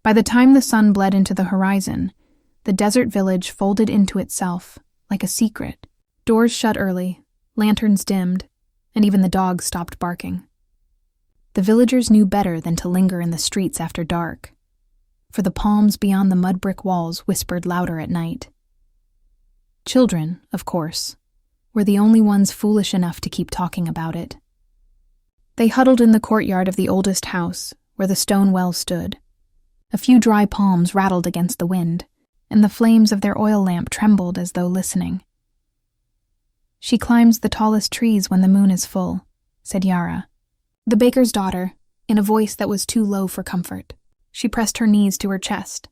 By the time the sun bled into the horizon, the desert village folded into itself like a secret. Doors shut early, lanterns dimmed, and even the dogs stopped barking. The villagers knew better than to linger in the streets after dark, for the palms beyond the mud brick walls whispered louder at night. Children, of course, were the only ones foolish enough to keep talking about it. They huddled in the courtyard of the oldest house, where the stone well stood. A few dry palms rattled against the wind, and the flames of their oil lamp trembled as though listening. "She climbs the tallest trees when the moon is full," said Yara, the baker's daughter, in a voice that was too low for comfort. She pressed her knees to her chest.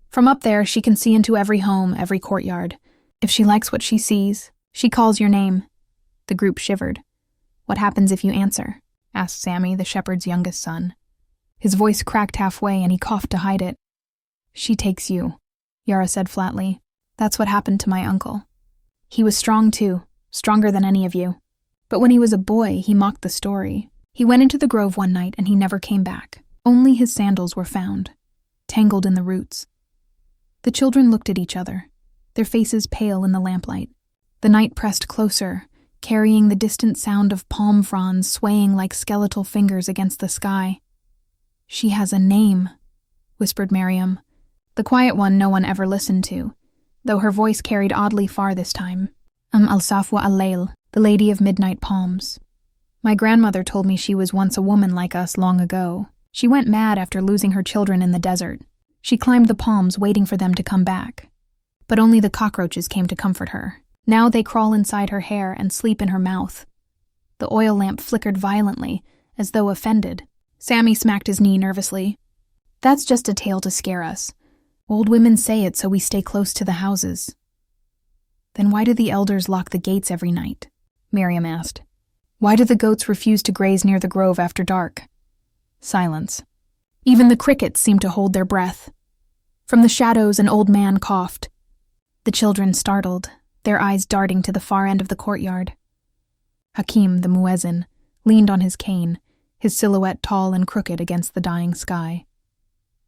"From up there, she can see into every home, every courtyard. If she likes what she sees, she calls your name." The group shivered. "What happens if you answer?" asked Sammy, the shepherd's youngest son. His voice cracked halfway and he coughed to hide it. "She takes you," Yara said flatly. "That's what happened to my uncle. He was strong too, stronger than any of you. But when he was a boy, he mocked the story. He went into the grove one night and he never came back. Only his sandals were found, tangled in the roots." The children looked at each other, their faces pale in the lamplight. The night pressed closer, carrying the distant sound of palm fronds swaying like skeletal fingers against the sky. "She has a name," whispered Miriam, the quiet one no one ever listened to, though her voice carried oddly far this time. Al-Safwa al-Layl, the Lady of Midnight Palms. My grandmother told me she was once a woman like us long ago. She went mad after losing her children in the desert. She climbed the palms waiting for them to come back. But only the cockroaches came to comfort her. Now they crawl inside her hair and sleep in her mouth. The oil lamp flickered violently, as though offended. Sammy smacked his knee nervously. "That's just a tale to scare us. Old women say it so we stay close to the houses." "Then why do the elders lock the gates every night?" Miriam asked. "Why do the goats refuse to graze near the grove after dark?" Silence. Even the crickets seemed to hold their breath. From the shadows, an old man coughed. The children startled, their eyes darting to the far end of the courtyard. Hakim, the muezzin, leaned on his cane, his silhouette tall and crooked against the dying sky.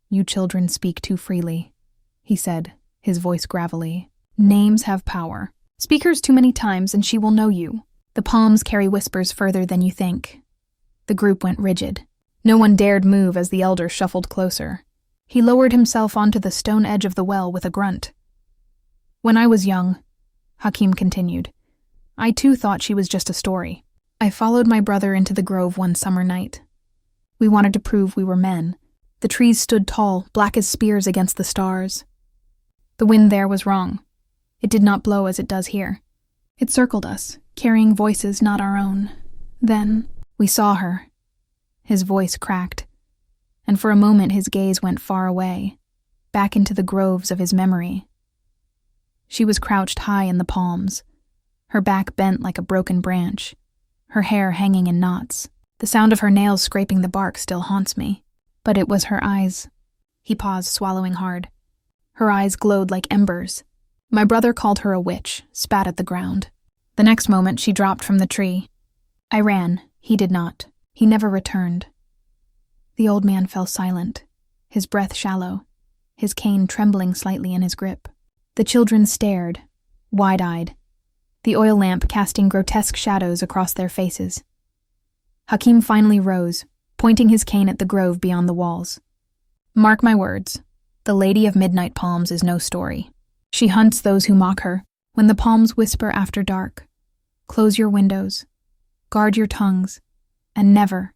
"You children speak too freely," he said, his voice gravelly. "Names have power. Speak hers too many times and she will know you. The palms carry whispers further than you think." The group went rigid. No one dared move as the elder shuffled closer. He lowered himself onto the stone edge of the well with a grunt. "When I was young," Hakim continued, "I too thought she was just a story. I followed my brother into the grove one summer night. We wanted to prove we were men. The trees stood tall, black as spears against the stars. The wind there was wrong. It did not blow as it does here. It circled us, carrying voices not our own. Then we saw her." His voice cracked, and for a moment his gaze went far away, back into the groves of his memory. She was crouched high in the palms, her back bent like a broken branch, her hair hanging in knots. The sound of her nails scraping the bark still haunts me. But it was her eyes. He paused, swallowing hard. Her eyes glowed like embers. My brother called her a witch, spat at the ground. The next moment she dropped from the tree. I ran. He did not. He never returned. The old man fell silent, his breath shallow, his cane trembling slightly in his grip. The children stared, wide-eyed, the oil lamp casting grotesque shadows across their faces. Hakim finally rose, pointing his cane at the grove beyond the walls. "Mark my words, the Lady of Midnight Palms is no story. She hunts those who mock her. When the palms whisper after dark, close your windows, guard your tongues, and never,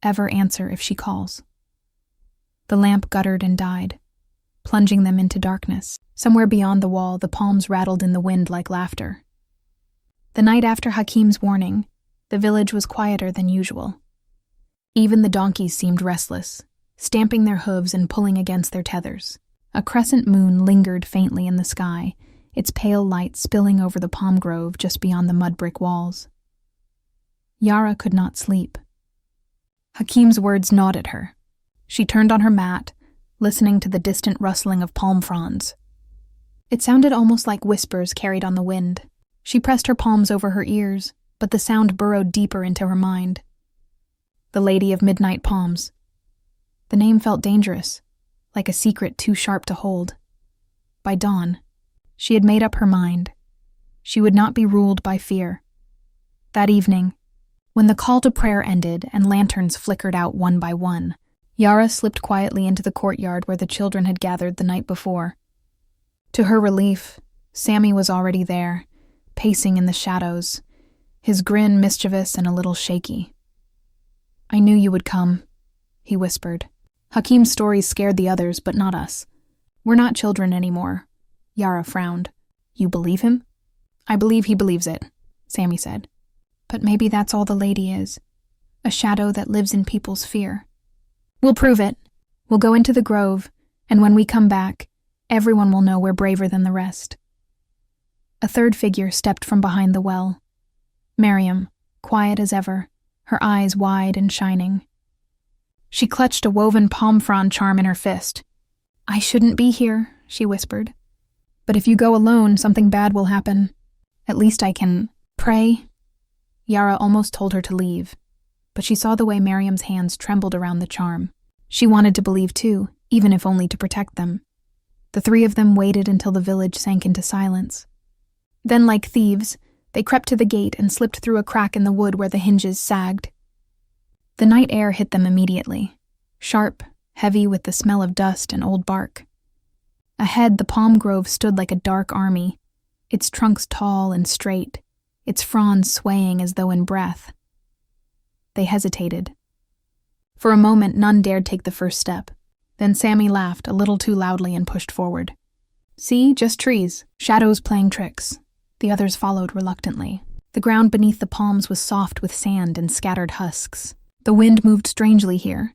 ever answer if she calls." The lamp guttered and died, plunging them into darkness. Somewhere beyond the wall, the palms rattled in the wind like laughter. The night after Hakim's warning, the village was quieter than usual. Even the donkeys seemed restless, stamping their hooves and pulling against their tethers. A crescent moon lingered faintly in the sky, its pale light spilling over the palm grove just beyond the mud brick walls. Yara could not sleep. Hakim's words gnawed at her. She turned on her mat, listening to the distant rustling of palm fronds. It sounded almost like whispers carried on the wind. She pressed her palms over her ears, but the sound burrowed deeper into her mind. The Lady of Midnight Palms. The name felt dangerous, like a secret too sharp to hold. By dawn, she had made up her mind. She would not be ruled by fear. That evening, when the call to prayer ended and lanterns flickered out one by one, Yara slipped quietly into the courtyard where the children had gathered the night before. To her relief, Sammy was already there, pacing in the shadows, his grin mischievous and a little shaky. "I knew you would come," he whispered. "Hakim's stories scared the others, but not us. We're not children anymore." Yara frowned. "You believe him?" "I believe he believes it," Sammy said. "But maybe that's all the lady is. A shadow that lives in people's fear. We'll prove it. We'll go into the grove, and when we come back, everyone will know we're braver than the rest." A third figure stepped from behind the well. Miriam, quiet as ever, her eyes wide and shining. She clutched a woven palm frond charm in her fist. "I shouldn't be here," she whispered. "But if you go alone, something bad will happen. At least I can pray." Yara almost told her to leave, but she saw the way Miriam's hands trembled around the charm. She wanted to believe too, even if only to protect them. The three of them waited until the village sank into silence. Then, like thieves, they crept to the gate and slipped through a crack in the wood where the hinges sagged. The night air hit them immediately, sharp, heavy with the smell of dust and old bark. Ahead, the palm grove stood like a dark army, its trunks tall and straight, its fronds swaying as though in breath. They hesitated. For a moment, none dared take the first step. Then Sammy laughed a little too loudly and pushed forward. "See, just trees, shadows playing tricks." The others followed reluctantly. The ground beneath the palms was soft with sand and scattered husks. The wind moved strangely here,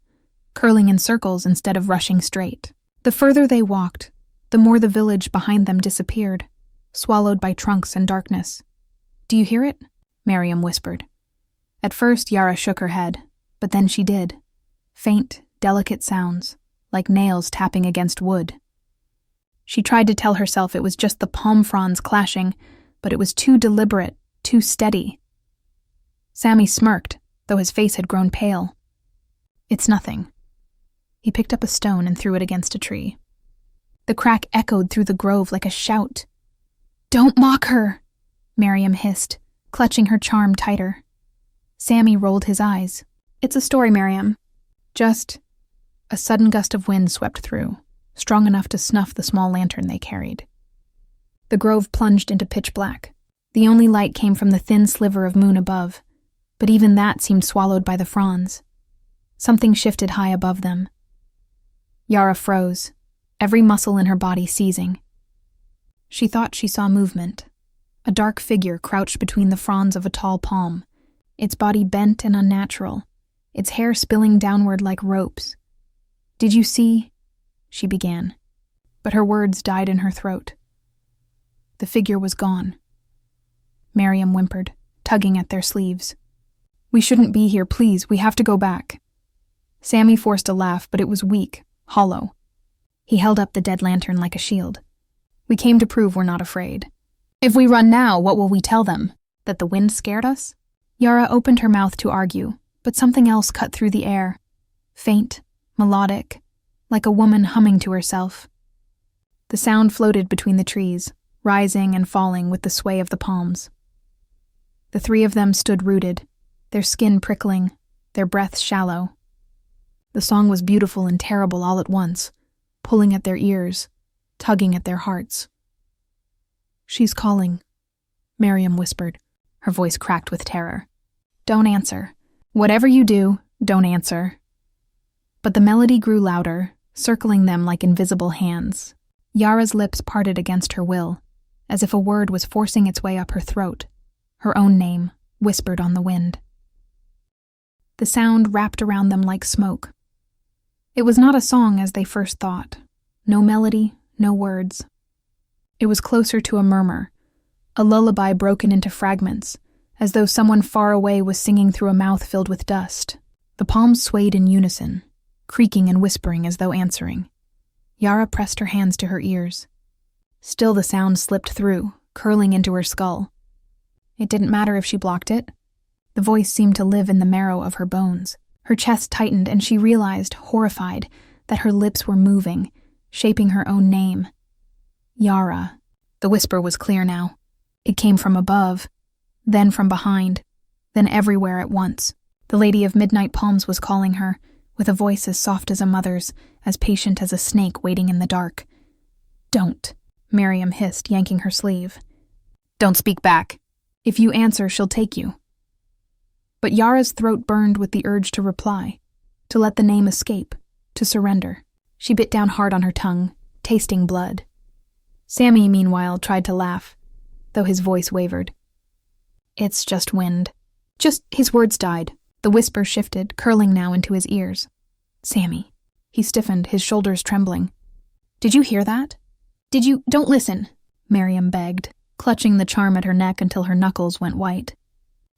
curling in circles instead of rushing straight. The further they walked, the more the village behind them disappeared, swallowed by trunks and darkness. "Do you hear it?" Miriam whispered. At first, Yara shook her head, but then she did. Faint, delicate sounds, like nails tapping against wood. She tried to tell herself it was just the palm fronds clashing, but it was too deliberate, too steady. Sammy smirked, though his face had grown pale. "It's nothing." He picked up a stone and threw it against a tree. The crack echoed through the grove like a shout. "Don't mock her," Miriam hissed, clutching her charm tighter. Sammy rolled his eyes. "It's a story, Miriam. Just..." A sudden gust of wind swept through, strong enough to snuff the small lantern they carried. The grove plunged into pitch black. The only light came from the thin sliver of moon above, but even that seemed swallowed by the fronds. Something shifted high above them. Yara froze, every muscle in her body seizing. She thought she saw movement. A dark figure crouched between the fronds of a tall palm, its body bent and unnatural, its hair spilling downward like ropes. "Did you see?" she began, but her words died in her throat. The figure was gone. Miriam whimpered, tugging at their sleeves. "We shouldn't be here, please, we have to go back." Sammy forced a laugh, but it was weak, hollow. He held up the dead lantern like a shield. "We came to prove we're not afraid. If we run now, what will we tell them? That the wind scared us?" Yara opened her mouth to argue, but something else cut through the air. Faint, melodic, like a woman humming to herself. The sound floated between the trees, rising and falling with the sway of the palms. The three of them stood rooted, their skin prickling, their breaths shallow. The song was beautiful and terrible all at once, pulling at their ears, tugging at their hearts. "She's calling," Miriam whispered, her voice cracked with terror. "Don't answer. Whatever you do, don't answer." But the melody grew louder, circling them like invisible hands. Yara's lips parted against her will, as if a word was forcing its way up her throat, her own name, whispered on the wind. The sound wrapped around them like smoke. It was not a song as they first thought. No melody, no words. It was closer to a murmur, a lullaby broken into fragments, as though someone far away was singing through a mouth filled with dust. The palms swayed in unison, creaking and whispering as though answering. Yara pressed her hands to her ears. Still the sound slipped through, curling into her skull. It didn't matter if she blocked it. The voice seemed to live in the marrow of her bones. Her chest tightened and she realized, horrified, that her lips were moving, shaping her own name. Yara. The whisper was clear now. It came from above, then from behind, then everywhere at once. The Lady of Midnight Palms was calling her, with a voice as soft as a mother's, as patient as a snake waiting in the dark. "Don't," Miriam hissed, yanking her sleeve. "Don't speak back. If you answer, she'll take you." But Yara's throat burned with the urge to reply, to let the name escape, to surrender. She bit down hard on her tongue, tasting blood. Sammy, meanwhile, tried to laugh, though his voice wavered. "It's just wind." His words died. The whisper shifted, curling now into his ears. "Sammy." He stiffened, his shoulders trembling. "Did you hear that? Don't listen," Miriam begged, clutching the charm at her neck until her knuckles went white.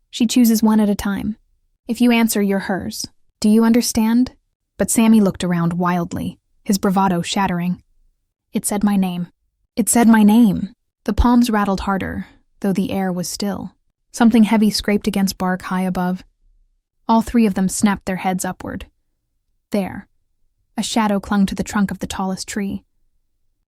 "She chooses one at a time. If you answer, you're hers. Do you understand?" But Sammy looked around wildly, his bravado shattering. "It said my name. It said my name." The palms rattled harder, though the air was still. Something heavy scraped against bark high above. All three of them snapped their heads upward. There. A shadow clung to the trunk of the tallest tree.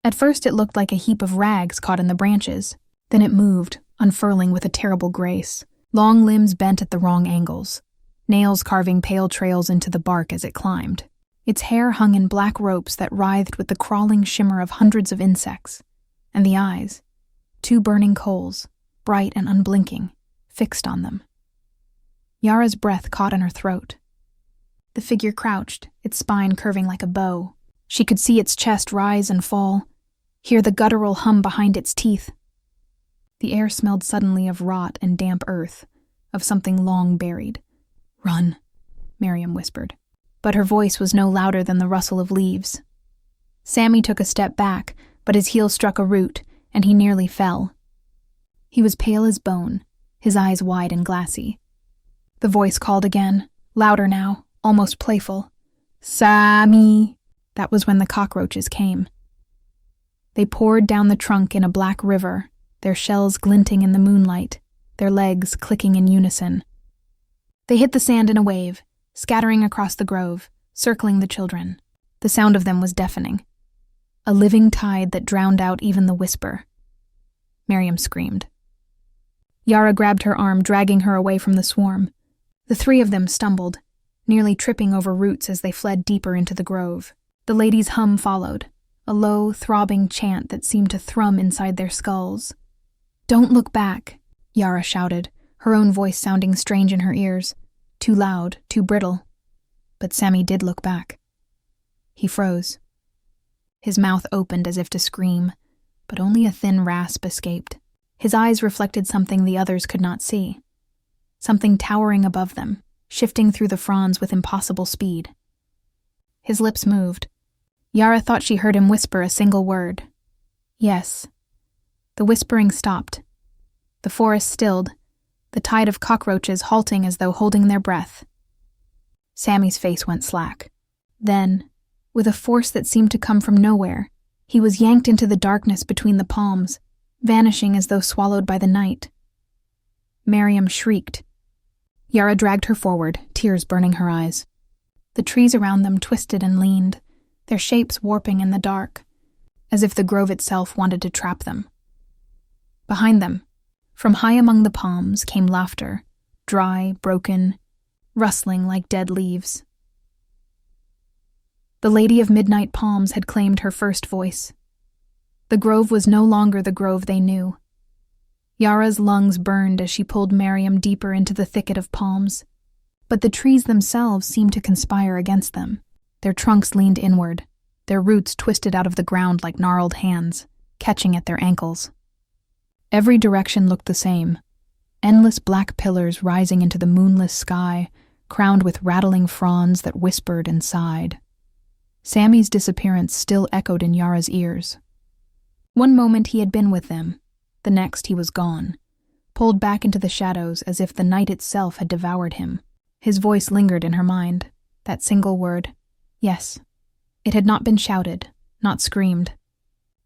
At first it looked like a heap of rags caught in the branches. Then it moved, unfurling with a terrible grace. Long limbs bent at the wrong angles, nails carving pale trails into the bark as it climbed. Its hair hung in black ropes that writhed with the crawling shimmer of hundreds of insects. And the eyes, two burning coals, bright and unblinking, fixed on them. Yara's breath caught in her throat. The figure crouched, its spine curving like a bow. She could see its chest rise and fall, hear the guttural hum behind its teeth. The air smelled suddenly of rot and damp earth, of something long buried. "Run," Miriam whispered. But her voice was no louder than the rustle of leaves. Sammy took a step back, but his heel struck a root, and he nearly fell. He was pale as bone, his eyes wide and glassy. The voice called again, louder now, almost playful. "Sammy!" That was when the cockroaches came. They poured down the trunk in a black river, their shells glinting in the moonlight, their legs clicking in unison. They hit the sand in a wave, scattering across the grove, circling the children. The sound of them was deafening. A living tide that drowned out even the whisper. Miriam screamed. Yara grabbed her arm, dragging her away from the swarm. The three of them stumbled, nearly tripping over roots as they fled deeper into the grove. The lady's hum followed, a low, throbbing chant that seemed to thrum inside their skulls. "Don't look back," Yara shouted, her own voice sounding strange in her ears, too loud, too brittle. But Sammy did look back. He froze. His mouth opened as if to scream, but only a thin rasp escaped. His eyes reflected something the others could not see. Something towering above them, shifting through the fronds with impossible speed. His lips moved. Yara thought she heard him whisper a single word. "Yes." The whispering stopped. The forest stilled, the tide of cockroaches halting as though holding their breath. Sammy's face went slack. Then, with a force that seemed to come from nowhere, he was yanked into the darkness between the palms, vanishing as though swallowed by the night. Miriam shrieked. Yara dragged her forward, tears burning her eyes. The trees around them twisted and leaned, their shapes warping in the dark, as if the grove itself wanted to trap them. Behind them, from high among the palms, came laughter, dry, broken, rustling like dead leaves. The Lady of Midnight Palms had claimed her first voice. The grove was no longer the grove they knew. Yara's lungs burned as she pulled Miriam deeper into the thicket of palms. But the trees themselves seemed to conspire against them. Their trunks leaned inward, their roots twisted out of the ground like gnarled hands, catching at their ankles. Every direction looked the same, endless black pillars rising into the moonless sky, crowned with rattling fronds that whispered and sighed. Sammy's disappearance still echoed in Yara's ears. One moment he had been with them, the next he was gone, pulled back into the shadows as if the night itself had devoured him. His voice lingered in her mind, that single word, yes. It had not been shouted, not screamed.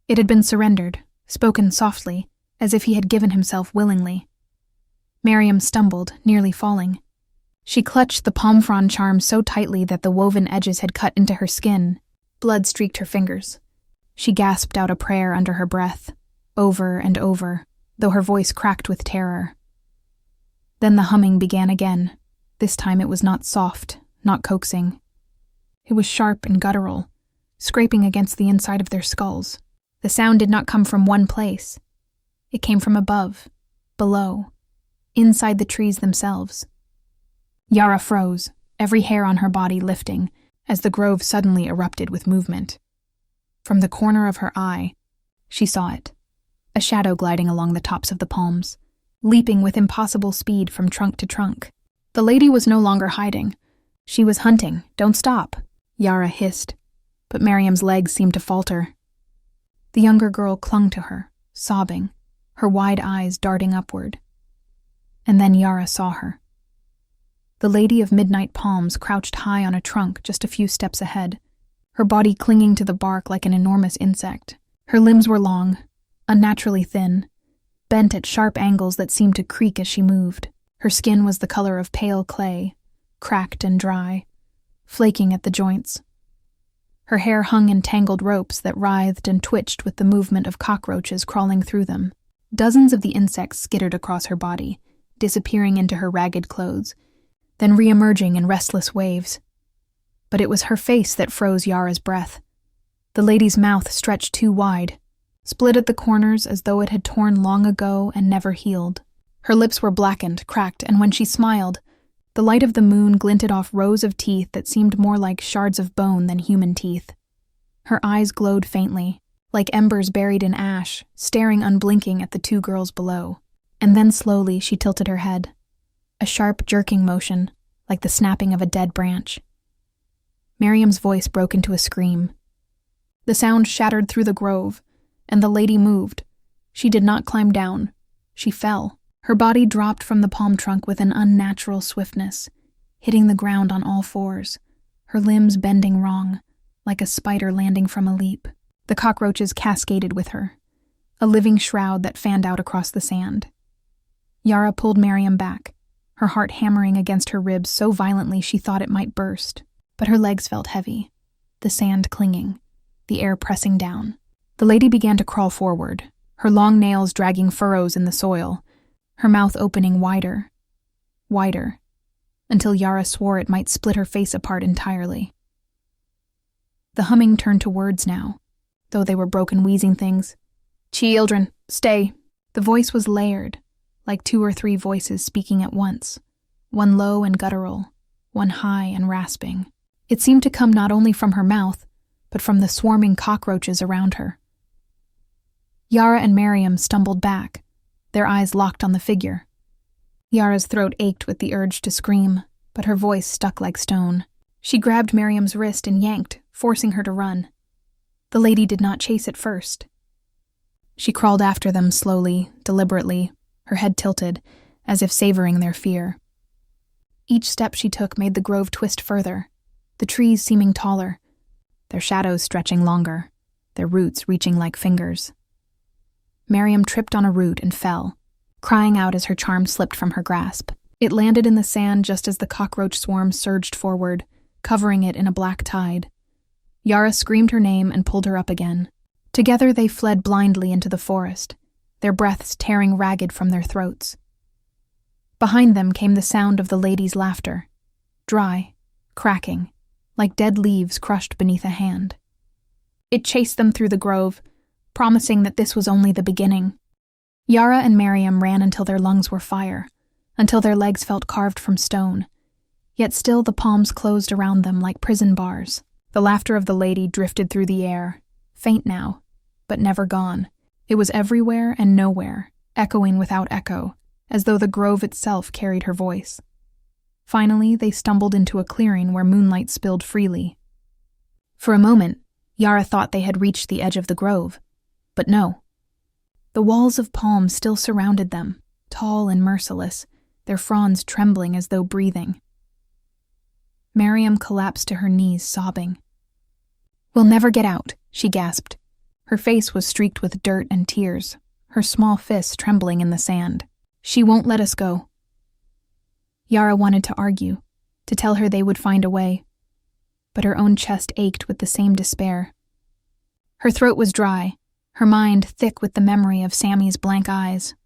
It had been surrendered, spoken softly, as if he had given himself willingly. Miriam stumbled, nearly falling. She clutched the palm frond charm so tightly that the woven edges had cut into her skin. Blood streaked her fingers. She gasped out a prayer under her breath, over and over, though her voice cracked with terror. Then the humming began again. This time it was not soft, not coaxing. It was sharp and guttural, scraping against the inside of their skulls. The sound did not come from one place. It came from above, below, inside the trees themselves. Yara froze, every hair on her body lifting, as the grove suddenly erupted with movement. From the corner of her eye, she saw it, a shadow gliding along the tops of the palms, leaping with impossible speed from trunk to trunk. The lady was no longer hiding. She was hunting. "Don't stop," Yara hissed, but Miriam's legs seemed to falter. The younger girl clung to her, sobbing, her wide eyes darting upward. And then Yara saw her. The Lady of Midnight Palms crouched high on a trunk just a few steps ahead, her body clinging to the bark like an enormous insect. Her limbs were long, unnaturally thin, bent at sharp angles that seemed to creak as she moved. Her skin was the color of pale clay, cracked and dry, flaking at the joints. Her hair hung in tangled ropes that writhed and twitched with the movement of cockroaches crawling through them. Dozens of the insects skittered across her body, disappearing into her ragged clothes, then re-emerging in restless waves. But it was her face that froze Yara's breath. The lady's mouth stretched too wide, split at the corners as though it had torn long ago and never healed. Her lips were blackened, cracked, and when she smiled, the light of the moon glinted off rows of teeth that seemed more like shards of bone than human teeth. Her eyes glowed faintly, like embers buried in ash, staring unblinking at the two girls below. And then slowly she tilted her head, a sharp jerking motion, like the snapping of a dead branch. Miriam's voice broke into a scream. The sound shattered through the grove, and the lady moved. She did not climb down. She fell. Her body dropped from the palm trunk with an unnatural swiftness, hitting the ground on all fours, her limbs bending wrong, like a spider landing from a leap. The cockroaches cascaded with her, a living shroud that fanned out across the sand. Yara pulled Miriam back, her heart hammering against her ribs so violently she thought it might burst. But her legs felt heavy, the sand clinging, the air pressing down. The lady began to crawl forward, her long nails dragging furrows in the soil, her mouth opening wider, wider, until Yara swore it might split her face apart entirely. The humming turned to words now, though they were broken, wheezing things. "Children, stay." The voice was layered, like 2 or 3 voices speaking at once, one low and guttural, one high and rasping. It seemed to come not only from her mouth, but from the swarming cockroaches around her. Yara and Miriam stumbled back, their eyes locked on the figure. Yara's throat ached with the urge to scream, but her voice stuck like stone. She grabbed Miriam's wrist and yanked, forcing her to run. The lady did not chase at first. She crawled after them slowly, deliberately, her head tilted, as if savoring their fear. Each step she took made the grove twist further, the trees seeming taller, their shadows stretching longer, their roots reaching like fingers. Miriam tripped on a root and fell, crying out as her charm slipped from her grasp. It landed in the sand just as the cockroach swarm surged forward, covering it in a black tide. Yara screamed her name and pulled her up again. Together they fled blindly into the forest, their breaths tearing ragged from their throats. Behind them came the sound of the lady's laughter, dry, cracking, like dead leaves crushed beneath a hand. It chased them through the grove, promising that this was only the beginning. Yara and Miriam ran until their lungs were fire, until their legs felt carved from stone, yet still the palms closed around them like prison bars. The laughter of the lady drifted through the air, faint now, but never gone. It was everywhere and nowhere, echoing without echo, as though the grove itself carried her voice. Finally, they stumbled into a clearing where moonlight spilled freely. For a moment, Yara thought they had reached the edge of the grove, but no. The walls of palm still surrounded them, tall and merciless, their fronds trembling as though breathing. Miriam collapsed to her knees, sobbing. "We'll never get out," she gasped. Her face was streaked with dirt and tears, her small fists trembling in the sand. "She won't let us go." Yara wanted to argue, to tell her they would find a way, but her own chest ached with the same despair. Her throat was dry, her mind thick with the memory of Sammy's blank eyes.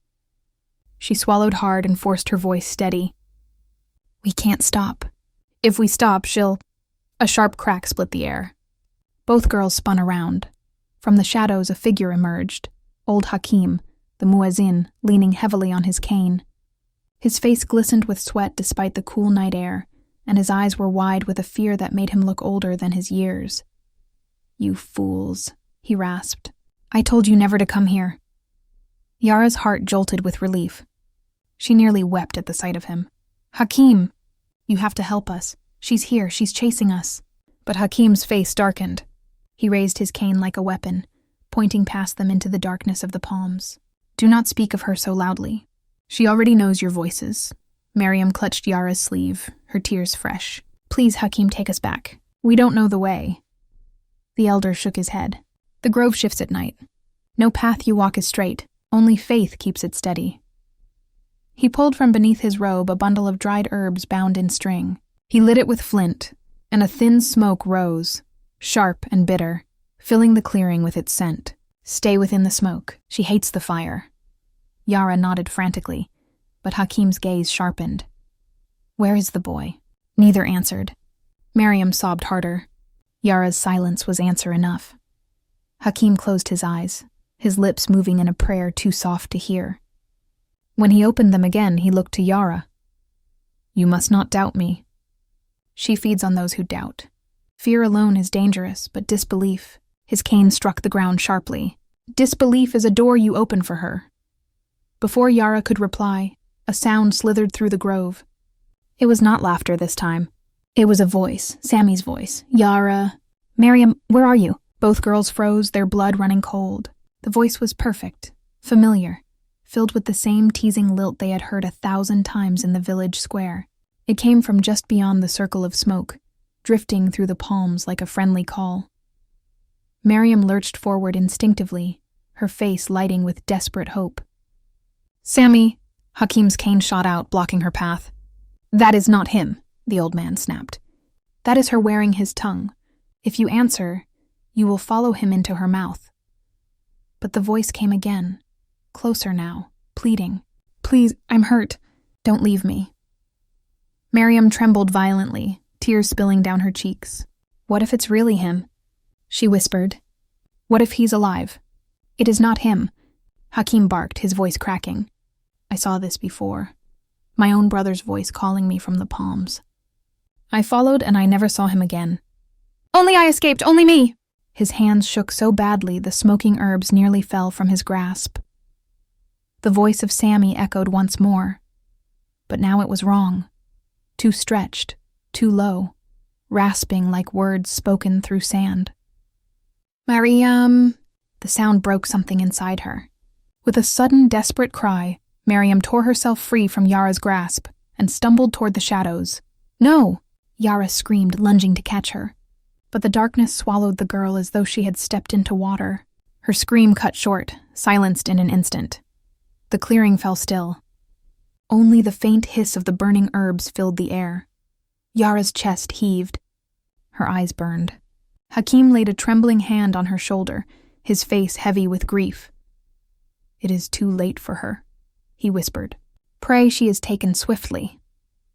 She swallowed hard and forced her voice steady. "We can't stop. If we stop, she'll—" A sharp crack split the air. Both girls spun around. From the shadows, a figure emerged. Old Hakim, the muezzin, leaning heavily on his cane. His face glistened with sweat despite the cool night air, and his eyes were wide with a fear that made him look older than his years. "You fools," he rasped. "I told you never to come here." Yara's heart jolted with relief. She nearly wept at the sight of him. "Hakim! You have to help us. She's here, she's chasing us." But Hakim's face darkened. He raised his cane like a weapon, pointing past them into the darkness of the palms. "Do not speak of her so loudly. She already knows your voices." Miriam clutched Yara's sleeve, her tears fresh. "Please, Hakim, take us back. We don't know the way." The elder shook his head. "The grove shifts at night. No path you walk is straight. Only faith keeps it steady." He pulled from beneath his robe a bundle of dried herbs bound in string. He lit it with flint, and a thin smoke rose, sharp and bitter, filling the clearing with its scent. "Stay within the smoke. She hates the fire." Yara nodded frantically, but Hakim's gaze sharpened. "Where is the boy?" Neither answered. Miriam sobbed harder. Yara's silence was answer enough. Hakim closed his eyes, his lips moving in a prayer too soft to hear. When he opened them again, he looked to Yara. "You must not doubt me." "She feeds on those who doubt. Fear alone is dangerous, but disbelief—" His cane struck the ground sharply. "Disbelief is a door you open for her." Before Yara could reply, a sound slithered through the grove. It was not laughter this time. It was a voice, Sammy's voice. "Yara." "Miriam, where are you?" Both girls froze, their blood running cold. The voice was perfect, familiar, filled with the same teasing lilt they had heard 1,000 times in the village square. It came from just beyond the circle of smoke, drifting through the palms like a friendly call. Miriam lurched forward instinctively, her face lighting with desperate hope. "Sammy!" Hakim's cane shot out, blocking her path. "That is not him," the old man snapped. "That is her wearing his tongue. If you answer, you will follow him into her mouth." But the voice came again, closer now, pleading. "Please, I'm hurt. Don't leave me." Miriam trembled violently, tears spilling down her cheeks. "What if it's really him?" she whispered. "What if he's alive?" "It is not him," Hakim barked, his voice cracking. "I saw this before. My own brother's voice calling me from the palms. I followed and I never saw him again." "Only I escaped, only me!" His hands shook so badly the smoking herbs nearly fell from his grasp. The voice of Sammy echoed once more, but now it was wrong. Too stretched, too low, rasping like words spoken through sand. "Miriam!" The sound broke something inside her. With a sudden, desperate cry, Miriam tore herself free from Yara's grasp and stumbled toward the shadows. "No!" Yara screamed, lunging to catch her. But the darkness swallowed the girl as though she had stepped into water. Her scream cut short, silenced in an instant. The clearing fell still. Only the faint hiss of the burning herbs filled the air. Yara's chest heaved. Her eyes burned. Hakim laid a trembling hand on her shoulder, his face heavy with grief. "It is too late for her," he whispered. "Pray she is taken swiftly."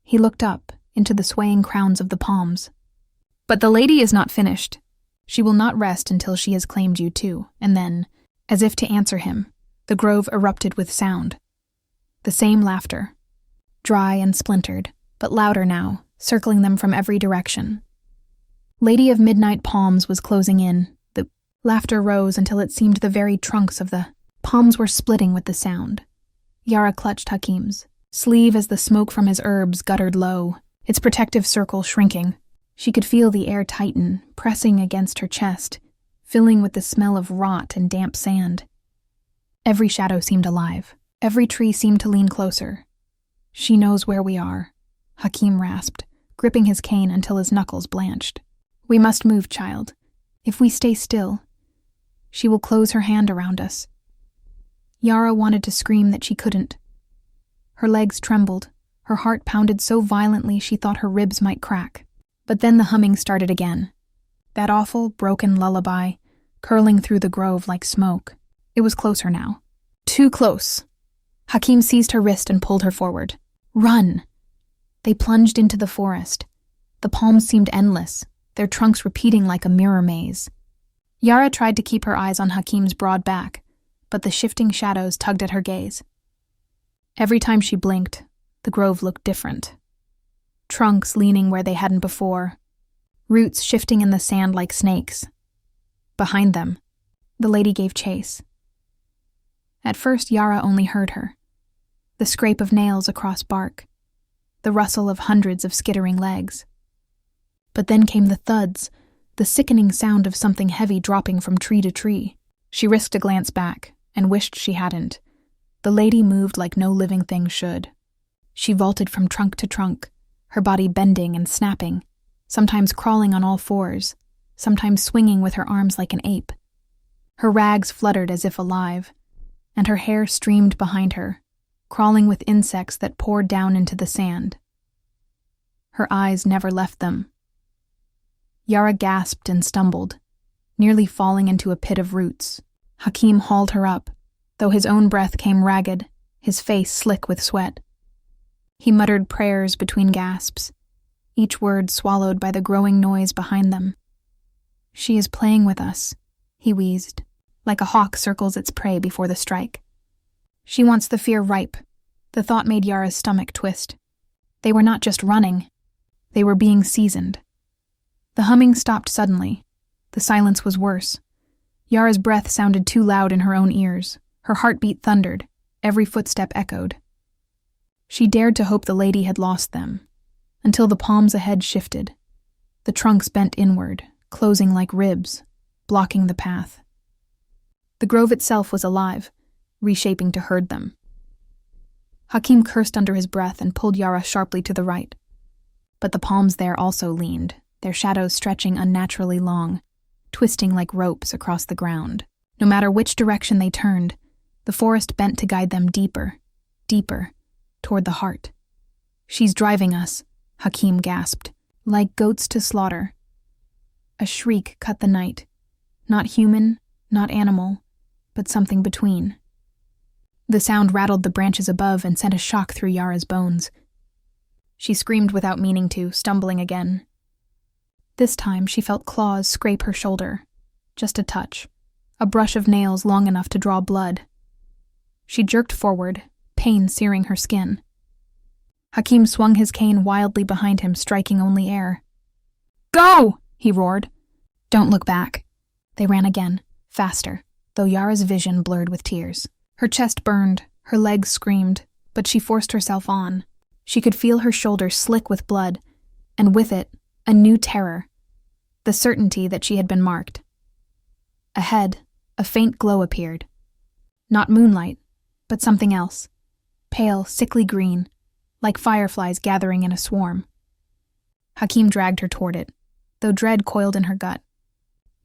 He looked up into the swaying crowns of the palms. "But the lady is not finished. She will not rest until she has claimed you too." And then, as if to answer him, the grove erupted with sound. The same laughter, dry and splintered, but louder now, circling them from every direction. Lady of Midnight Palms was closing in. The laughter rose until it seemed the very trunks of the palms were splitting with the sound. Yara clutched Hakim's sleeve as the smoke from his herbs guttered low, its protective circle shrinking. She could feel the air tighten, pressing against her chest, filling with the smell of rot and damp sand. Every shadow seemed alive. Every tree seemed to lean closer. "She knows where we are," Hakim rasped, gripping his cane until his knuckles blanched. "We must move, child. If we stay still, she will close her hand around us." Yara wanted to scream that she couldn't. Her legs trembled, her heart pounded so violently she thought her ribs might crack. But then the humming started again. That awful, broken lullaby, curling through the grove like smoke. It was closer now. Too close. Hakim seized her wrist and pulled her forward. Run! They plunged into the forest. The palms seemed endless, their trunks repeating like a mirror maze. Yara tried to keep her eyes on Hakim's broad back, but the shifting shadows tugged at her gaze. Every time she blinked, the grove looked different. Trunks leaning where they hadn't before, roots shifting in the sand like snakes. Behind them, the lady gave chase. At first, Yara only heard her. The scrape of nails across bark, the rustle of hundreds of skittering legs. But then came the thuds, the sickening sound of something heavy dropping from tree to tree. She risked a glance back, and wished she hadn't. The lady moved like no living thing should. She vaulted from trunk to trunk, her body bending and snapping, sometimes crawling on all fours, sometimes swinging with her arms like an ape. Her rags fluttered as if alive, and her hair streamed behind her, crawling with insects that poured down into the sand. Her eyes never left them. Yara gasped and stumbled, nearly falling into a pit of roots. Hakim hauled her up, though his own breath came ragged, his face slick with sweat. He muttered prayers between gasps, each word swallowed by the growing noise behind them. She is playing with us, he wheezed, like a hawk circles its prey before the strike. She wants the fear ripe. The thought made Yara's stomach twist. They were not just running, they were being seasoned. The humming stopped suddenly. The silence was worse. Yara's breath sounded too loud in her own ears. Her heartbeat thundered. Every footstep echoed. She dared to hope the lady had lost them, until the palms ahead shifted. The trunks bent inward, closing like ribs, blocking the path. The grove itself was alive, reshaping to herd them. Hakim cursed under his breath and pulled Yara sharply to the right. But the palms there also leaned, their shadows stretching unnaturally long, twisting like ropes across the ground. No matter which direction they turned, the forest bent to guide them deeper, deeper, toward the heart. She's driving us, Hakim gasped, like goats to slaughter. A shriek cut the night. Not human, not animal, but something between. The sound rattled the branches above and sent a shock through Yara's bones. She screamed without meaning to, stumbling again. This time she felt claws scrape her shoulder. Just a touch. A brush of nails long enough to draw blood. She jerked forward, pain searing her skin. Hakim swung his cane wildly behind him, striking only air. Go! He roared. Don't look back. They ran again, faster, though Yara's vision blurred with tears. Her chest burned, her legs screamed, but she forced herself on. She could feel her shoulders slick with blood, and with it, a new terror. The certainty that she had been marked. Ahead, a faint glow appeared. Not moonlight, but something else. Pale, sickly green, like fireflies gathering in a swarm. Hakim dragged her toward it, though dread coiled in her gut.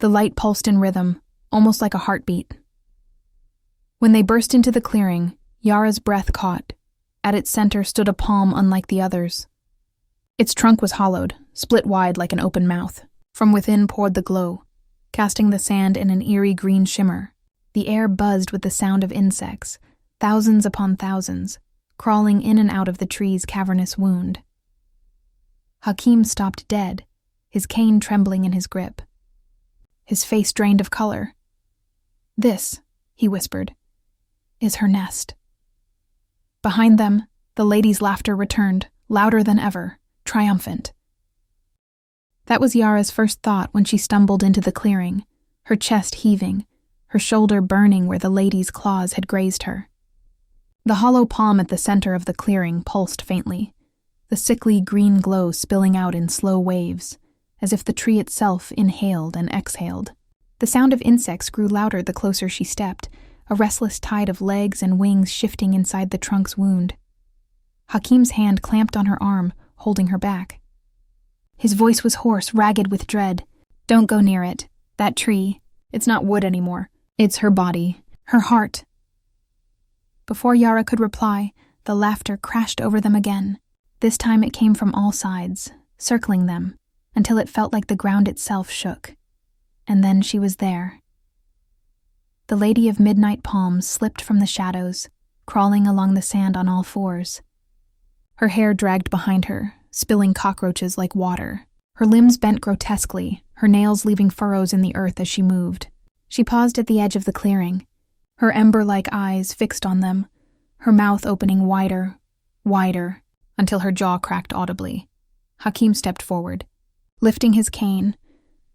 The light pulsed in rhythm, almost like a heartbeat. When they burst into the clearing, Yara's breath caught. At its center stood a palm unlike the others. Its trunk was hollowed, split wide like an open mouth. From within poured the glow, casting the sand in an eerie green shimmer. The air buzzed with the sound of insects, thousands upon thousands, crawling in and out of the tree's cavernous wound. Hakim stopped dead, his cane trembling in his grip. His face drained of color. This, he whispered, is her nest. Behind them, the lady's laughter returned, louder than ever, triumphant. That was Yara's first thought when she stumbled into the clearing, her chest heaving, her shoulder burning where the lady's claws had grazed her. The hollow palm at the center of the clearing pulsed faintly, the sickly green glow spilling out in slow waves, as if the tree itself inhaled and exhaled. The sound of insects grew louder the closer she stepped, a restless tide of legs and wings shifting inside the trunk's wound. Hakim's hand clamped on her arm, holding her back. His voice was hoarse, ragged with dread. Don't go near it. That tree. It's not wood anymore. It's her body. Her heart. Before Yara could reply, the laughter crashed over them again. This time it came from all sides, circling them, until it felt like the ground itself shook. And then she was there, The Lady of Midnight Palms slipped from the shadows, crawling along the sand on all fours. Her hair dragged behind her, spilling cockroaches like water. Her limbs bent grotesquely, her nails leaving furrows in the earth as she moved. She paused at the edge of the clearing, her ember-like eyes fixed on them, her mouth opening wider, wider, until her jaw cracked audibly. Hakim stepped forward, lifting his cane,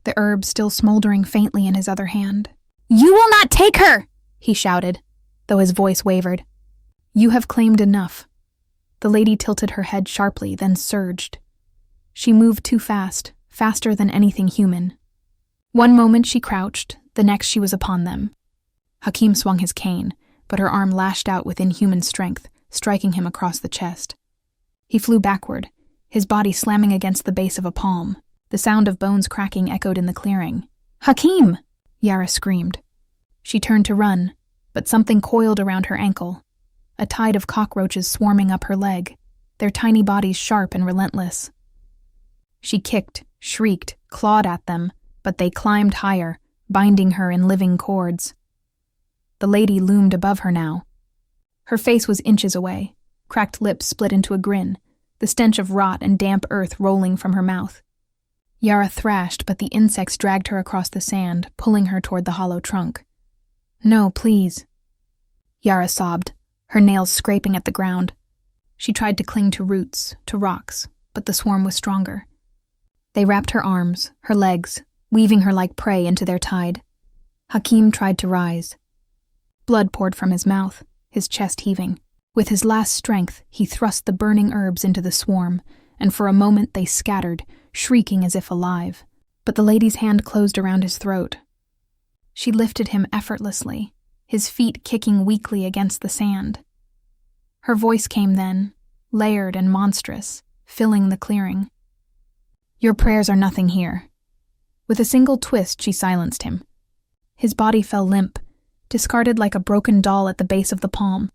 the herb still smoldering faintly in his other hand. "You will not take her!" he shouted, though his voice wavered. "You have claimed enough." The lady tilted her head sharply, then surged. She moved too fast, faster than anything human. One moment she crouched, the next she was upon them. Hakim swung his cane, but her arm lashed out with inhuman strength, striking him across the chest. He flew backward, his body slamming against the base of a palm. The sound of bones cracking echoed in the clearing. "Hakim!" Yara screamed. She turned to run, but something coiled around her ankle. A tide of cockroaches swarming up her leg, their tiny bodies sharp and relentless. She kicked, shrieked, clawed at them, but they climbed higher, binding her in living cords. The lady loomed above her now. Her face was inches away, cracked lips split into a grin, the stench of rot and damp earth rolling from her mouth. Yara thrashed, but the insects dragged her across the sand, pulling her toward the hollow trunk. "No, please." Yara sobbed, her nails scraping at the ground. She tried to cling to roots, to rocks, but the swarm was stronger. They wrapped her arms, her legs, weaving her like prey into their tide. Hakim tried to rise. Blood poured from his mouth, his chest heaving. With his last strength, he thrust the burning herbs into the swarm, and for a moment they scattered, shrieking as if alive. But the lady's hand closed around his throat. She lifted him effortlessly, his feet kicking weakly against the sand. Her voice came then, layered and monstrous, filling the clearing. "Your prayers are nothing here." With a single twist, she silenced him. His body fell limp, discarded like a broken doll at the base of the palm.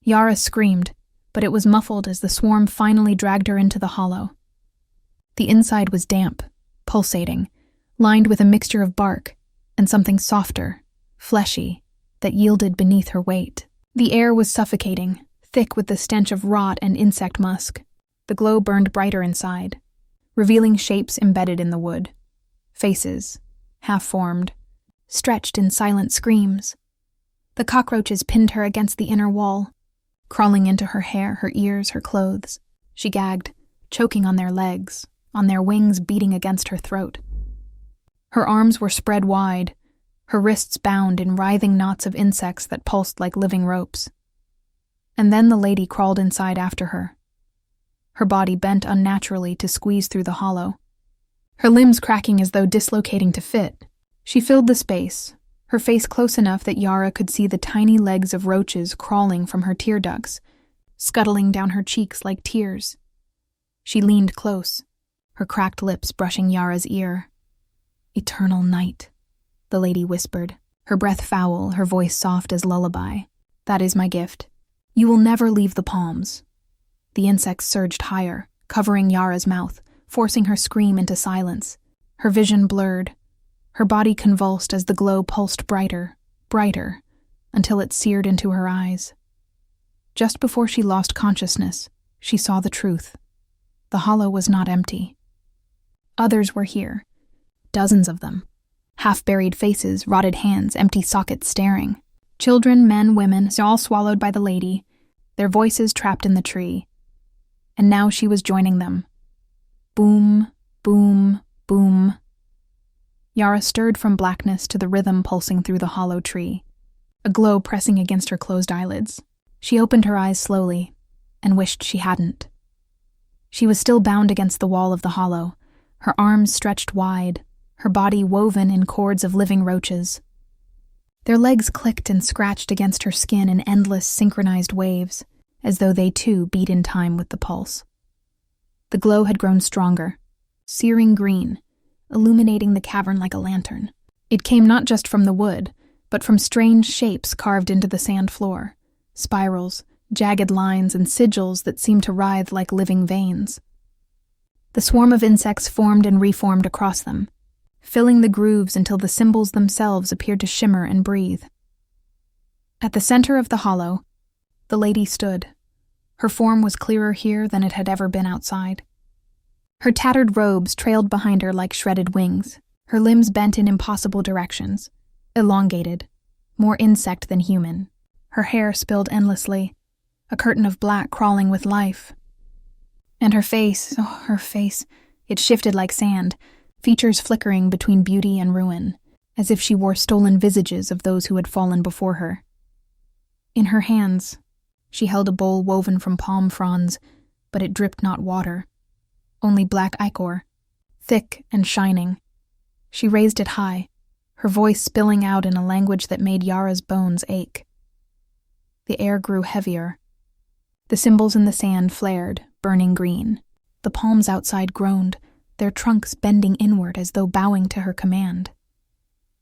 Yara screamed, but it was muffled as the swarm finally dragged her into the hollow. The inside was damp, pulsating, lined with a mixture of bark and something softer, fleshy, that yielded beneath her weight. The air was suffocating, thick with the stench of rot and insect musk. The glow burned brighter inside, revealing shapes embedded in the wood. Faces, half-formed, stretched in silent screams. The cockroaches pinned her against the inner wall, crawling into her hair, her ears, her clothes. She gagged, choking on their legs, on their wings beating against her throat. Her arms were spread wide, her wrists bound in writhing knots of insects that pulsed like living ropes. And then the lady crawled inside after her. Her body bent unnaturally to squeeze through the hollow, her limbs cracking as though dislocating to fit. She filled the space, her face close enough that Yara could see the tiny legs of roaches crawling from her tear ducts, scuttling down her cheeks like tears. She leaned close, her cracked lips brushing Yara's ear. "Eternal night," the lady whispered, her breath foul, her voice soft as lullaby. "That is my gift. You will never leave the palms." The insects surged higher, covering Yara's mouth, forcing her scream into silence. Her vision blurred, her body convulsed as the glow pulsed brighter, brighter, until it seared into her eyes. Just before she lost consciousness, she saw the truth. The hollow was not empty. Others were here, dozens of them. Half-buried faces, rotted hands, empty sockets staring. Children, men, women, all swallowed by the lady, their voices trapped in the tree. And now she was joining them. Boom, boom, boom. Yara stirred from blackness to the rhythm pulsing through the hollow tree, a glow pressing against her closed eyelids. She opened her eyes slowly, and wished she hadn't. She was still bound against the wall of the hollow, her arms stretched wide, her body woven in cords of living roaches. Their legs clicked and scratched against her skin in endless synchronized waves, as though they too beat in time with the pulse. The glow had grown stronger, searing green, illuminating the cavern like a lantern. It came not just from the wood, but from strange shapes carved into the sand floor, spirals, jagged lines, and sigils that seemed to writhe like living veins. The swarm of insects formed and reformed across them, filling the grooves until the symbols themselves appeared to shimmer and breathe. At the center of the hollow, the lady stood. Her form was clearer here than it had ever been outside. Her tattered robes trailed behind her like shredded wings, her limbs bent in impossible directions, elongated, more insect than human. Her hair spilled endlessly, a curtain of black crawling with life. And her face, it shifted like sand, features flickering between beauty and ruin, as if she wore stolen visages of those who had fallen before her. In her hands, she held a bowl woven from palm fronds, but it dripped not water, only black ichor, thick and shining. She raised it high, her voice spilling out in a language that made Yara's bones ache. The air grew heavier. The symbols in the sand flared, burning green. The palms outside groaned, their trunks bending inward as though bowing to her command.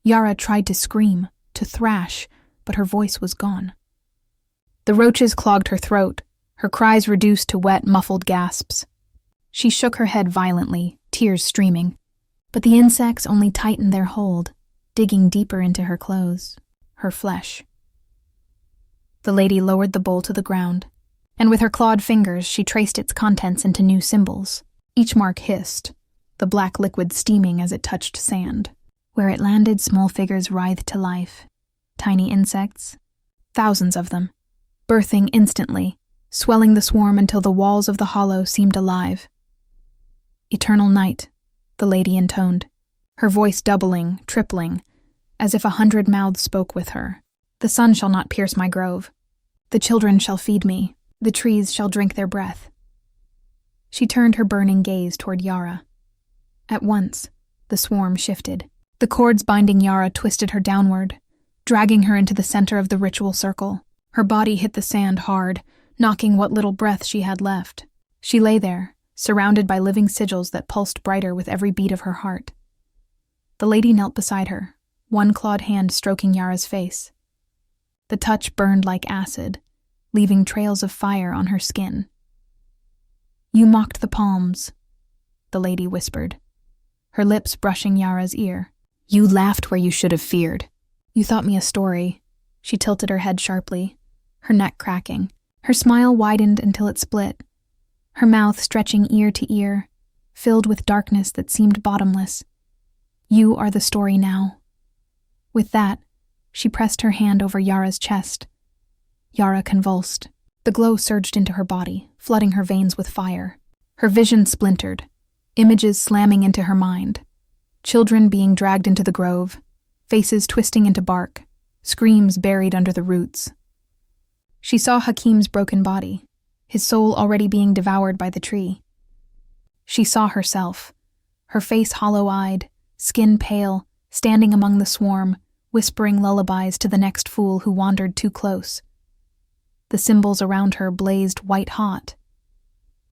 Yara tried to scream, to thrash, but her voice was gone. The roaches clogged her throat, her cries reduced to wet, muffled gasps. She shook her head violently, tears streaming, but the insects only tightened their hold, digging deeper into her clothes, her flesh. The lady lowered the bowl to the ground, and with her clawed fingers she traced its contents into new symbols. Each mark hissed, the black liquid steaming as it touched sand. Where it landed, small figures writhed to life. Tiny insects, thousands of them, birthing instantly, swelling the swarm until the walls of the hollow seemed alive. Eternal night, the lady intoned, her voice doubling, tripling, as if 100 mouths spoke with her. The sun shall not pierce my grove. The children shall feed me. The trees shall drink their breath. She turned her burning gaze toward Yara. At once, the swarm shifted. The cords binding Yara twisted her downward, dragging her into the center of the ritual circle. Her body hit the sand hard, knocking what little breath she had left. She lay there, surrounded by living sigils that pulsed brighter with every beat of her heart. The lady knelt beside her, one clawed hand stroking Yara's face. The touch burned like acid, leaving trails of fire on her skin. "You mocked the palms," the lady whispered, her lips brushing Yara's ear. "You laughed where you should have feared. You thought me a story." She tilted her head sharply, her neck cracking. Her smile widened until it split, her mouth stretching ear to ear, filled with darkness that seemed bottomless. "You are the story now." With that, she pressed her hand over Yara's chest. Yara convulsed. The glow surged into her body, flooding her veins with fire. Her vision splintered, images slamming into her mind. Children being dragged into the grove, faces twisting into bark, screams buried under the roots. She saw Hakim's broken body, his soul already being devoured by the tree. She saw herself, her face hollow-eyed, skin pale, standing among the swarm, whispering lullabies to the next fool who wandered too close. The symbols around her blazed white-hot.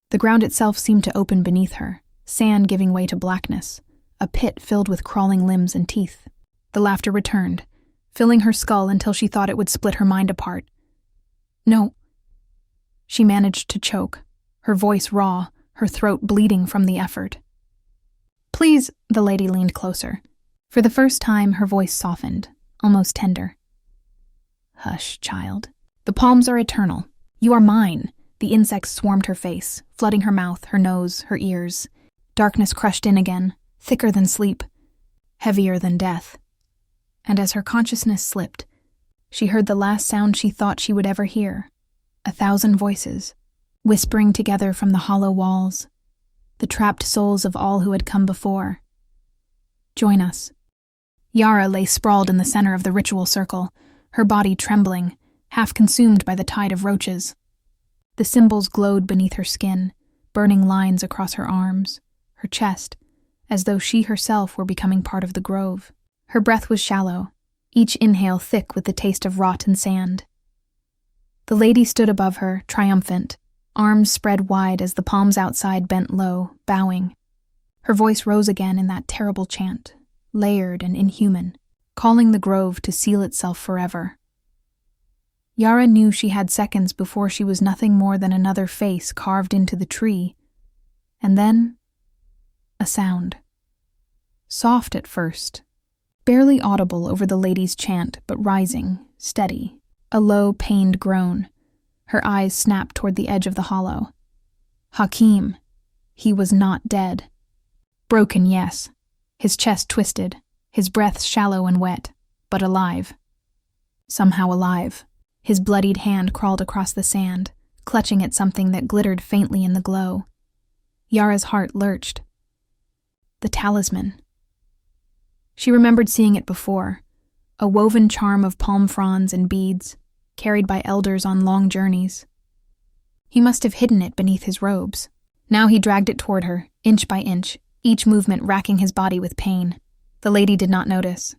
The ground itself seemed to open beneath her, sand giving way to blackness, a pit filled with crawling limbs and teeth. The laughter returned, filling her skull until she thought it would split her mind apart. "No." She managed to choke, her voice raw, her throat bleeding from the effort. "Please," the lady leaned closer. For the first time, her voice softened, almost tender. "Hush, child. The palms are eternal. You are mine." The insects swarmed her face, flooding her mouth, her nose, her ears. Darkness crushed in again, thicker than sleep, heavier than death. And as her consciousness slipped, she heard the last sound she thought she would ever hear, 1,000 voices, whispering together from the hollow walls, the trapped souls of all who had come before. "Join us." Yara lay sprawled in the center of the ritual circle, her body trembling, half consumed by the tide of roaches. The symbols glowed beneath her skin, burning lines across her arms, her chest, as though she herself were becoming part of the grove. Her breath was shallow, each inhale thick with the taste of rot and sand. The lady stood above her, triumphant, arms spread wide as the palms outside bent low, bowing. Her voice rose again in that terrible chant, layered and inhuman, calling the grove to seal itself forever. Yara knew she had seconds before she was nothing more than another face carved into the tree. And then, a sound. soft at first, barely audible over the lady's chant, but rising, steady, a low, pained groan. Her eyes snapped toward the edge of the hollow. Hakim. He was not dead. Broken, yes. His chest twisted, his breath shallow and wet, but alive. Somehow alive. His bloodied hand crawled across the sand, clutching at something that glittered faintly in the glow. Yara's heart lurched. The talisman. She remembered seeing it before, a woven charm of palm fronds and beads, carried by elders on long journeys. He must have hidden it beneath his robes. Now he dragged it toward her, inch by inch, each movement racking his body with pain. The lady did not notice.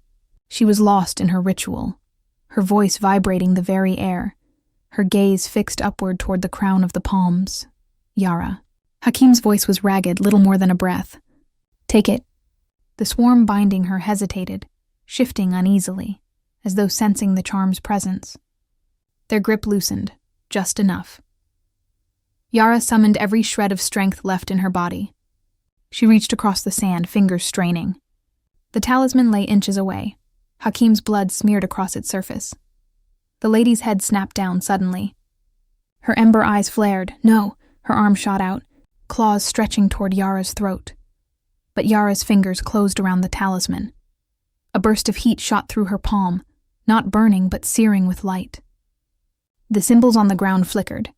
She was lost in her ritual, her voice vibrating the very air, her gaze fixed upward toward the crown of the palms. Yara. Hakim's voice was ragged, little more than a breath. Take it. The swarm binding her hesitated, shifting uneasily, as though sensing the charm's presence. Their grip loosened, just enough. Yara summoned every shred of strength left in her body. She reached across the sand, fingers straining. The talisman lay inches away. Hakim's blood smeared across its surface. The lady's head snapped down suddenly. Her ember eyes flared. No, her arm shot out, claws stretching toward Yara's throat. But Yara's fingers closed around the talisman. A burst of heat shot through her palm, not burning but searing with light. The symbols on the ground flickered.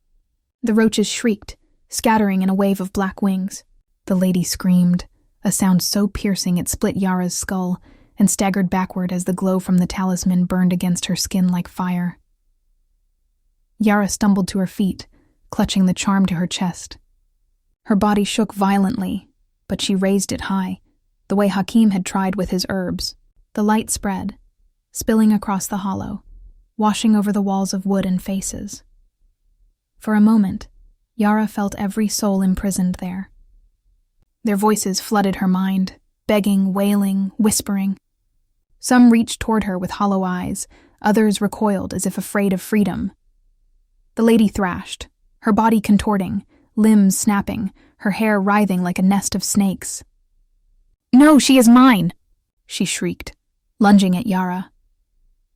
The roaches shrieked, scattering in a wave of black wings. The lady screamed, a sound so piercing it split Yara's skull, and staggered backward as the glow from the talisman burned against her skin like fire. Yara stumbled to her feet, clutching the charm to her chest. Her body shook violently, but she raised it high, the way Hakim had tried with his herbs. The light spread, spilling across the hollow, washing over the walls of wood and faces. For a moment, Yara felt every soul imprisoned there. Their voices flooded her mind, begging, wailing, whispering. Some reached toward her with hollow eyes, others recoiled as if afraid of freedom. The lady thrashed, her body contorting, limbs snapping, her hair writhing like a nest of snakes. "No, she is mine!" she shrieked, lunging at Yara.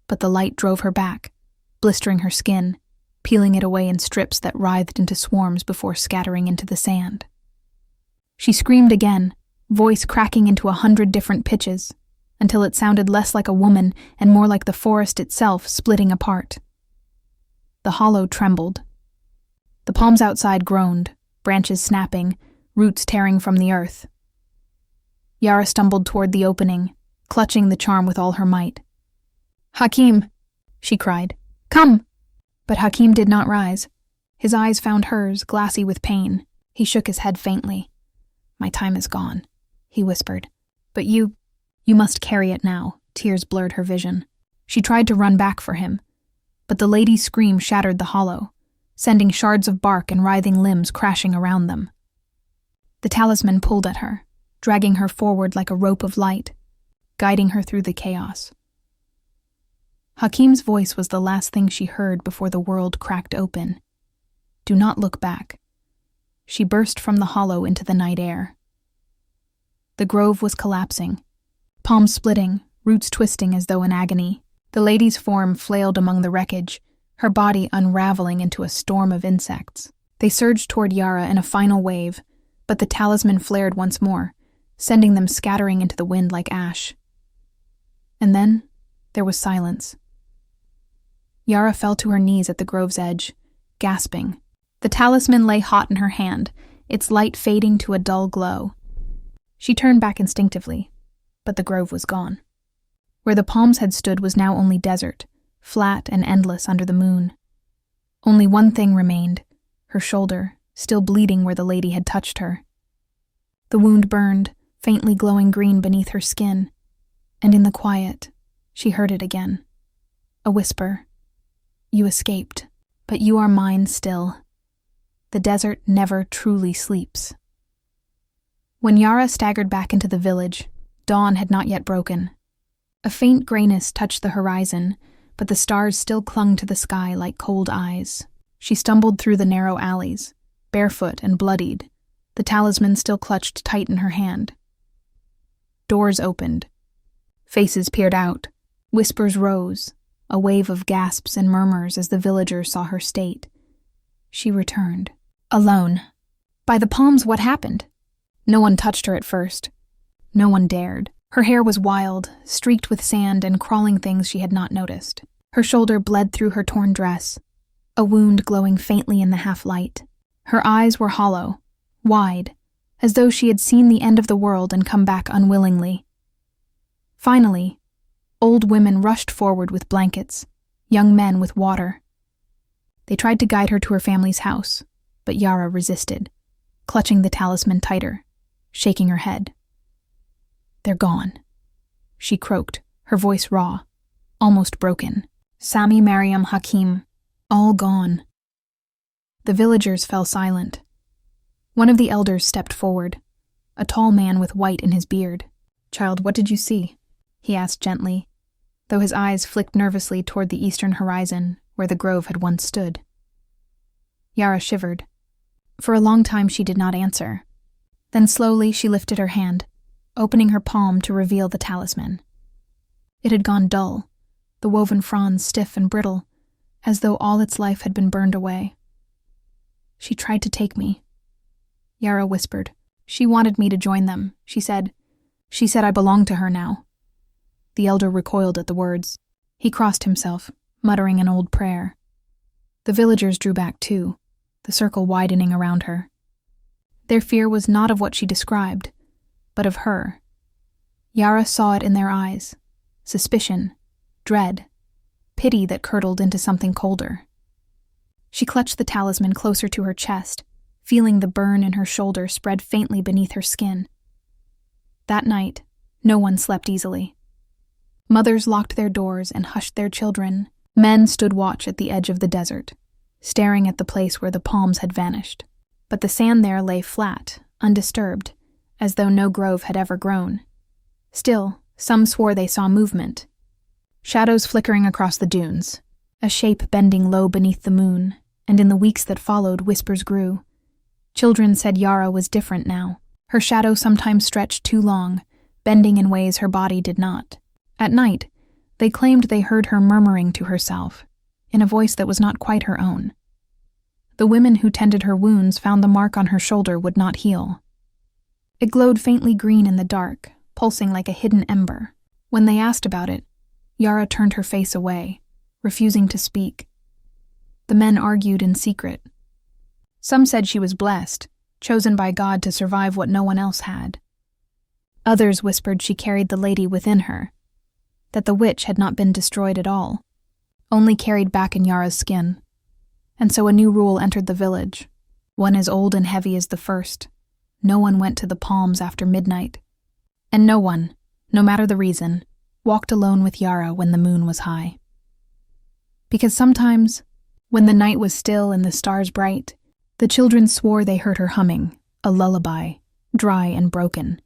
But the light drove her back, blistering her skin, peeling it away in strips that writhed into swarms before scattering into the sand. She screamed again, voice cracking into 100 different pitches, until it sounded less like a woman and more like the forest itself splitting apart. The hollow trembled. The palms outside groaned, branches snapping, roots tearing from the earth. Yara stumbled toward the opening, clutching the charm with all her might. "Hakim!" she cried. "Come!" But Hakim did not rise. His eyes found hers, glassy with pain. He shook his head faintly. "My time is gone," he whispered. "But you must carry it now." Tears blurred her vision. She tried to run back for him, but the lady's scream shattered the hollow, sending shards of bark and writhing limbs crashing around them. The talisman pulled at her, dragging her forward like a rope of light, guiding her through the chaos. Hakim's voice was the last thing she heard before the world cracked open. "Do not look back." She burst from the hollow into the night air. The grove was collapsing, palms splitting, roots twisting as though in agony. The lady's form flailed among the wreckage, her body unraveling into a storm of insects. They surged toward Yara in a final wave, but the talisman flared once more, sending them scattering into the wind like ash. And then there was silence. Yara fell to her knees at the grove's edge, gasping. The talisman lay hot in her hand, its light fading to a dull glow. She turned back instinctively, but the grove was gone. Where the palms had stood was now only desert, flat and endless under the moon. Only one thing remained, her shoulder, still bleeding where the lady had touched her. The wound burned, faintly glowing green beneath her skin, and in the quiet, she heard it again. A whisper. "You escaped, but you are mine still. The desert never truly sleeps." When Yara staggered back into the village, dawn had not yet broken. A faint grayness touched the horizon, but the stars still clung to the sky like cold eyes. She stumbled through the narrow alleys, barefoot and bloodied, the talisman still clutched tight in her hand. Doors opened. Faces peered out. Whispers rose, a wave of gasps and murmurs as the villagers saw her state. She returned. Alone. By the palms, what happened? No one touched her at first. No one dared. Her hair was wild, streaked with sand and crawling things she had not noticed. Her shoulder bled through her torn dress, a wound glowing faintly in the half-light. Her eyes were hollow, wide, as though she had seen the end of the world and come back unwillingly. Finally, old women rushed forward with blankets, young men with water. They tried to guide her to her family's house, but Yara resisted, clutching the talisman tighter, shaking her head. They're gone, she croaked, her voice raw, almost broken. Sami, Mariam, Hakim, all gone. The villagers fell silent. One of the elders stepped forward, a tall man with white in his beard. Child, what did you see? He asked gently, though his eyes flicked nervously toward the eastern horizon where the grove had once stood. Yara shivered. For a long time she did not answer. Then slowly she lifted her hand, opening her palm to reveal the talisman. It had gone dull, the woven fronds stiff and brittle, as though all its life had been burned away. She tried to take me. Yara whispered. She wanted me to join them, she said. She said I belonged to her now. The elder recoiled at the words. He crossed himself, muttering an old prayer. The villagers drew back too, the circle widening around her. Their fear was not of what she described, but of her. Yara saw it in their eyes. Suspicion, dread, pity that curdled into something colder. She clutched the talisman closer to her chest, feeling the burn in her shoulder spread faintly beneath her skin. That night, no one slept easily. Mothers locked their doors and hushed their children. Men stood watch at the edge of the desert, staring at the place where the palms had vanished. But the sand there lay flat, undisturbed, as though no grove had ever grown. Still, some swore they saw movement. Shadows flickering across the dunes, a shape bending low beneath the moon, and in the weeks that followed, whispers grew. Children said Yara was different now. Her shadow sometimes stretched too long, bending in ways her body did not. At night, they claimed they heard her murmuring to herself, in a voice that was not quite her own. The women who tended her wounds found the mark on her shoulder would not heal. It glowed faintly green in the dark, pulsing like a hidden ember. When they asked about it, Yara turned her face away, refusing to speak. The men argued in secret. Some said she was blessed, chosen by God to survive what no one else had. Others whispered she carried the lady within her, that the witch had not been destroyed at all, only carried back in Yara's skin. And so a new rule entered the village, one as old and heavy as the first. No one went to the palms after midnight. And no one, no matter the reason, walked alone with Yara when the moon was high. Because sometimes, when the night was still and the stars bright, the children swore they heard her humming, a lullaby, dry and broken,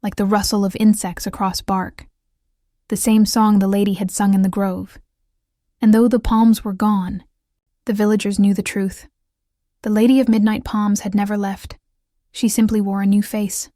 like the rustle of insects across bark, the same song the lady had sung in the grove. And though the palms were gone, the villagers knew the truth. The Lady of Midnight Palms had never left. She simply wore a new face.